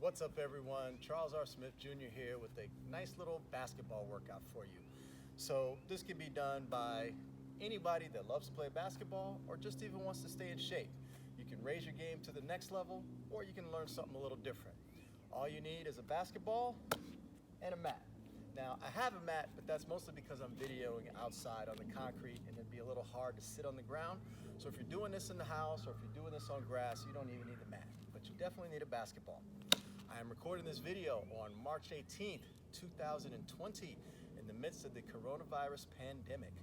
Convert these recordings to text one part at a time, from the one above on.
What's up, everyone? Charles R. Smith Jr. here with a nice little basketball workout for you. So this can be done by anybody that loves to play basketball or just even wants to stay in shape. You can raise your game to the next level, or you can learn something a little different. All you need is a basketball and a mat. Now, I have a mat, but that's mostly because I'm videoing outside on the concrete and it'd be a little hard to sit on the ground. So if you're doing this in the house or if you're doing this on grass, you don't even need a mat, but you definitely need a basketball. I am recording this video on March 18th, 2020, in the midst of the coronavirus pandemic.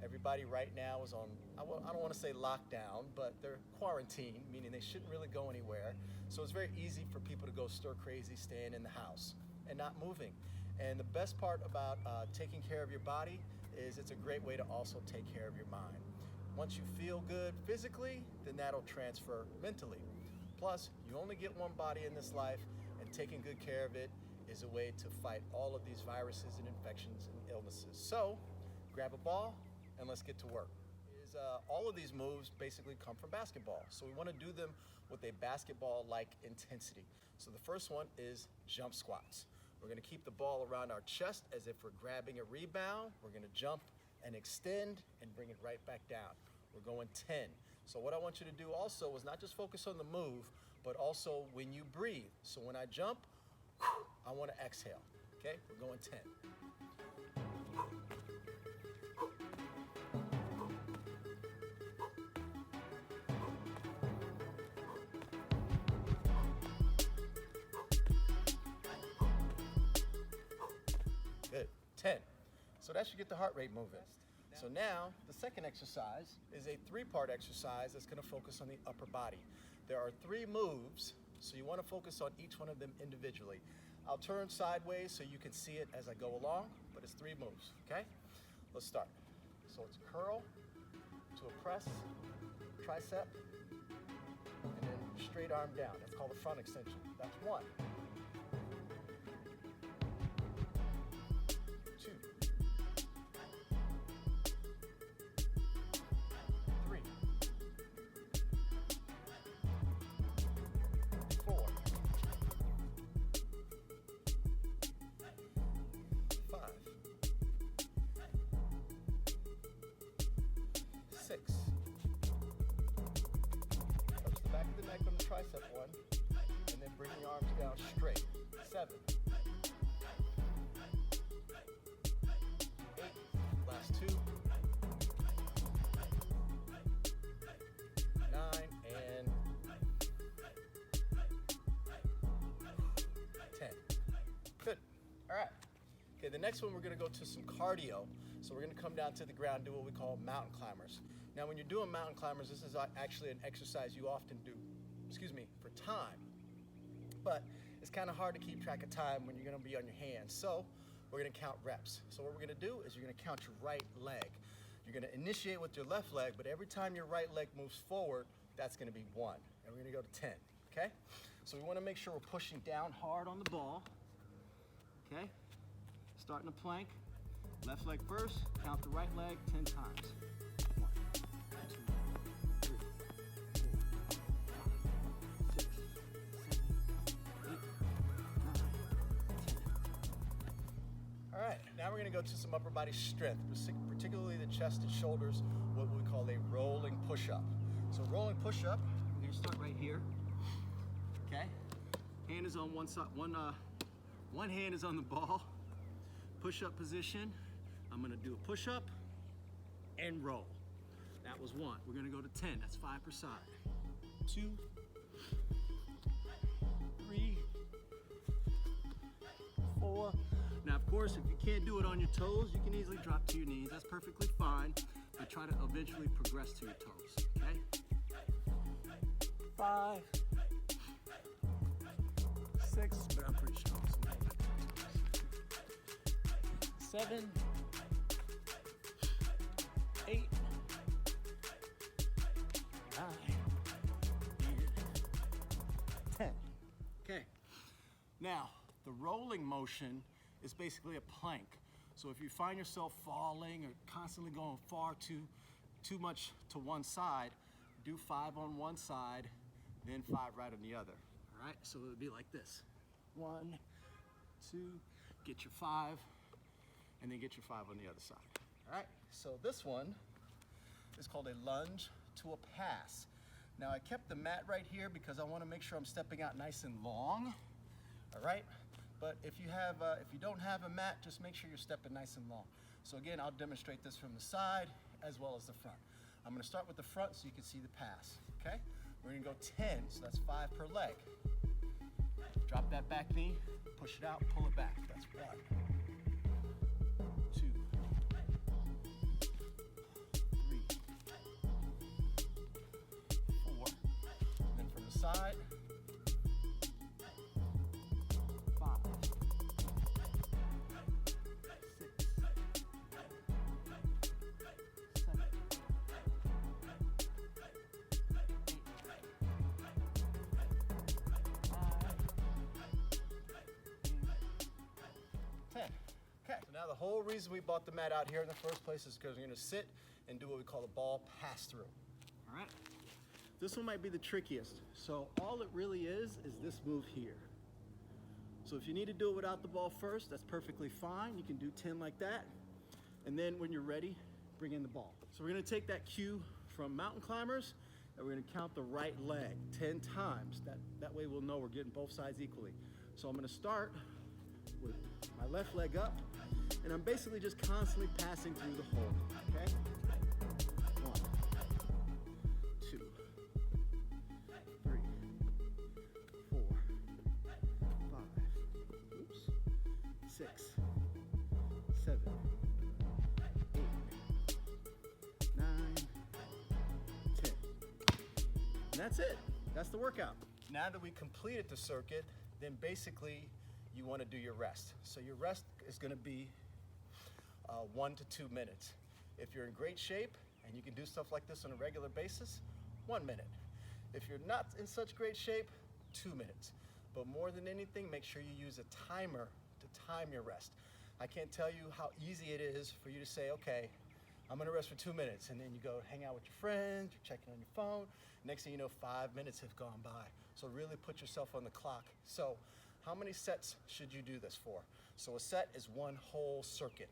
Everybody right now is on, I don't want to say lockdown, but they're quarantined, meaning they shouldn't really go anywhere. So it's very easy for people to go stir crazy, staying in the house and not moving. And the best part about taking care of your body is it's a great way to also take care of your mind. Once you feel good physically, then that'll transfer mentally. Plus, you only get one body in this life, and taking good care of it is a way to fight all of these viruses and infections and illnesses. So, grab a ball and let's get to work. All of these moves basically come from basketball. So we want to do them with a basketball-like intensity. So the first one is jump squats. We're going to keep the ball around our chest as if we're grabbing a rebound. We're going to jump and extend and bring it right back down. We're going 10. So what I want you to do also is not just focus on the move, but also when you breathe. So when I jump, I want to exhale. Okay, we're going 10. Good, 10. So that should get the heart rate moving. So now, the second exercise is a three-part exercise that's gonna focus on the upper body. There are 3 moves, so you wanna focus on each one of them individually. I'll turn sideways so you can see it as I go along, but it's 3 moves, okay? Let's start. So it's curl to a press, tricep, and then straight arm down. That's called a front extension. That's 1. 2. 3. 4. 5. 6. Touch the back of the neck on the tricep one, and then bring your arms down straight. 7. 8. Last 2. 9 and 10. Good. All right. Okay, the next one we're going to go to some cardio. So we're going to come down to the ground, do what we call mountain climbers. Now when you're doing mountain climbers, this is actually an exercise you often do, for time. But it's kind of hard to keep track of time when you're going to be on your hands. So we're going to count reps. So what we're going to do is you're going to count your right leg. You're going to initiate with your left leg, but every time your right leg moves forward, that's going to be 1. And we're going to go to 10, okay? So we want to make sure we're pushing down hard on the ball, okay? Starting the plank, left leg first, count the right leg 10 times. 1, 2, 3, 4, 5, 6, 7, 8, 9, 10. All right, now we're gonna go to some upper body strength, particularly the chest and shoulders, what we call a rolling push-up. So rolling push-up, we're gonna start right here, okay? Hand is on one side, one hand is on the ball. Push-up position. I'm gonna do a push-up and roll. That was 1. We're gonna go to 10. That's 5 per side. 2, 3, 4. Now, of course, if you can't do it on your toes, you can easily drop to your knees. That's perfectly fine, but try to eventually progress to your toes, okay? 5, 6, but I'm pretty strong. 7, 8, 9, and 10. Okay. Now, the rolling motion is basically a plank. So if you find yourself falling or constantly going far too much to one side, do 5 on one side, then 5 right on the other. All right, so it would be like this. 1, 2, get your 5, and then get your 5 on the other side. All right, so this one is called a lunge to a pass. Now I kept the mat right here because I want to make sure I'm stepping out nice and long. All right, but if you don't have a mat, just make sure you're stepping nice and long. So again, I'll demonstrate this from the side as well as the front. I'm going to start with the front so you can see the pass. Okay, we're going to go 10, so that's 5 per leg. Drop that back knee, push it out, pull it back. That's 1, 2, 3, 4. And then from the side, 5, 6, 7, 10. Okay, so now the whole reason we bought the mat out here in the first place is because we're going to sit and do what we call a ball pass through. All right, this one might be the trickiest. So all it really is this move here. So if you need to do it without the ball first, that's perfectly fine. You can do 10 like that. And then when you're ready, bring in the ball. So we're going to take that cue from mountain climbers and we're going to count the right leg 10 times. That way we'll know we're getting both sides equally. So I'm going to start with my left leg up, and I'm basically just constantly passing through the hole, okay? 1, 2, 3, 4, 5, 6, 7, 8, 9, 10. And that's it. That's the workout. Now that we completed the circuit, then basically you want to do your rest. So your rest is going to be 1 to 2 minutes. If you're in great shape and you can do stuff like this on a regular basis, 1 minute. If you're not in such great shape, 2 minutes. But more than anything, make sure you use a timer to time your rest. I can't tell you how easy it is for you to say, okay, I'm gonna rest for 2 minutes, and then you go hang out with your friends, you're checking on your phone. Next thing you know, 5 minutes have gone by. So really put yourself on the clock. So how many sets should you do this for? So a set is 1 whole circuit.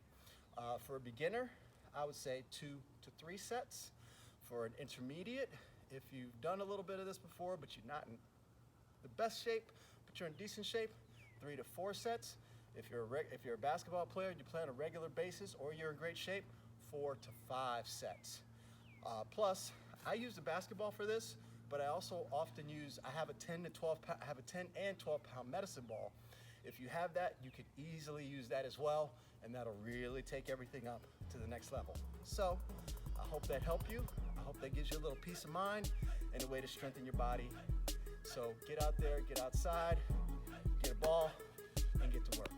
For a beginner, I would say 2 to 3 sets. For an intermediate, if you've done a little bit of this before, but you're not in the best shape, but you're in decent shape, 3 to 4 sets. If you're a basketball player and you play on a regular basis, or you're in great shape, 4 to 5 sets. Plus, I use the basketball for this, but I also often I have a 10 and 12 pound medicine ball. If you have that, you could easily use that as well, and that'll really take everything up to the next level. So, I hope that helped you. I hope that gives you a little peace of mind and a way to strengthen your body. So get out there, get outside, get a ball, and get to work.